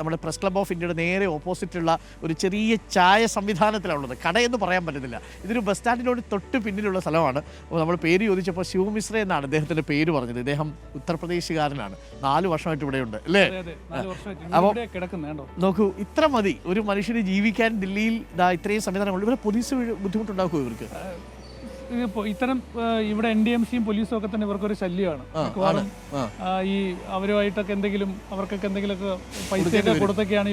നമ്മുടെ press club of ഇന്ത്യയുടെ നേരെ ഓപ്പോസിറ്റുള്ള ഒരു ചെറിയ ചായ സംവിധാനത്തിലാണുള്ളത്. കടയെന്ന് പറയാൻ പറ്റുന്നില്ല. ഇതൊരു ബസ് സ്റ്റാൻഡിനോട് തൊട്ട് പിന്നിലുള്ള സ്ഥലമാണ്. അപ്പോൾ നമ്മൾ പേര് ചോദിച്ചപ്പോൾ ശിവ് മിശ്ര എന്നാണ് അദ്ദേഹത്തിൻ്റെ പേര് പറഞ്ഞത്. ഇദ്ദേഹം ഉത്തർപ്രദേശുകാരനാണ്. 4 വർഷമായിട്ട് ഇവിടെയുണ്ട് അല്ലേ? അപ്പോൾ നോക്കൂ, ഇത്ര മതി ഒരു മനുഷ്യന് ജീവിക്കാൻ. ദില്ലിയിൽ ഇത്രയും സംവിധാനങ്ങളുണ്ട്. ഇവിടെ പോലീസ് ബുദ്ധിമുട്ടുണ്ടാക്കുമോ ഇവർക്ക്? ഇത്തരം ഇവിടെ NDMC-യും പോലീസും ഒക്കെ തന്നെ ഇവർക്കൊരു ശല്യമാണ്. ഈ അവരുമായിട്ടൊക്കെ എന്തെങ്കിലും അവർക്കൊക്കെ എന്തെങ്കിലുമൊക്കെ പൈസയൊക്കെ കൊടുത്തൊക്കെയാണ്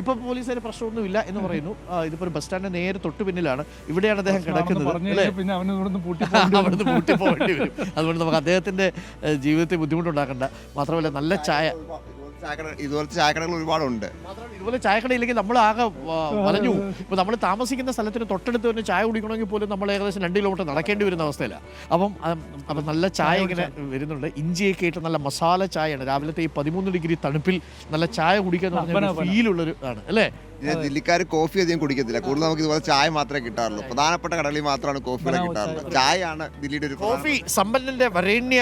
ഇപ്പൊ പോലീസുകാർ പ്രശ്നമൊന്നുമില്ല എന്ന് പറയുന്നു. ഇതിപ്പോ ഒരു ബസ് സ്റ്റാൻഡിന് നേരെ തൊട്ട് പിന്നിലാണ്. ഇവിടെയാണ് അദ്ദേഹം കിടക്കുന്നത്. അവിടുന്ന് പൂട്ടി പോകേണ്ടി വരും. അതുകൊണ്ട് നമുക്ക് അദ്ദേഹത്തിന്റെ ജീവിതത്തിൽ ബുദ്ധിമുട്ടുണ്ടാക്കണ്ട. മാത്രമല്ല നല്ല ചായ, ഇതുപോലത്തെ ചായക്കടകൾ ഒരുപാടുണ്ട്. ഇതുപോലെ ചായക്കടയില്ലെങ്കിൽ നമ്മൾ ആകെ വലഞ്ഞു. ഇപ്പോൾ നമ്മൾ താമസിക്കുന്ന സ്ഥലത്തിന് തൊട്ടടുത്ത് തന്നെ ചായ കുടിക്കണമെങ്കിൽ പോലും നമ്മൾ ഏകദേശം 2 കിലോമീറ്റർ നടക്കേണ്ടി വരുന്ന അവസ്ഥയിലാണ്. അപ്പം നല്ല ചായ ഇങ്ങനെ വരുന്നുണ്ട്. ഇഞ്ചിയൊക്കെ ഇട്ട് നല്ല മസാല ചായയാണ്. രാവിലത്തെ ഈ 13 ഡിഗ്രി തണുപ്പിൽ നല്ല ചായ കുടിക്കുക എന്ന് പറഞ്ഞാൽ ഫീലുള്ളൊരു ആണ് അല്ലേ? ദില്ലിക്കാർ കോഫി അധികം കുടിക്കത്തില്ല. കൂടുതൽ നമുക്ക് ഇതുപോലെ ചായ മാത്രമേ കിട്ടാറുള്ളൂ. പ്രധാനപ്പെട്ട കടകളിൽ മാത്രമാണ് കോഫികളെ കിട്ടാറുള്ളത്. ചായയാണ് ദില്ലിയുടെ ഒരു കോഫി. സമ്പന്നന്റെ വരേണ്യ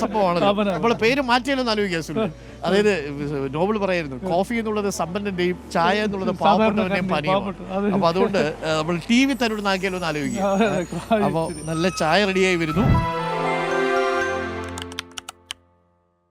സംഭവമാണ്. നമ്മൾ പേര് മാറ്റിയാലൊന്നും ആലോചിക്കുക. അതായത് നോബൽ പറയായിരുന്നു, കോഫി എന്നുള്ളത് സമ്പന്നന്റെയും ചായ എന്നുള്ളത് പാവപ്പെട്ടവന്റെയും പാനീയമാണ്. അപ്പൊ അതുകൊണ്ട് നമ്മൾ TV തരുന്ന ആക്കിയാലോ എന്ന് ആലോചിക്കുക. അപ്പോൾ നല്ല ചായ റെഡിയായി വരുന്നു.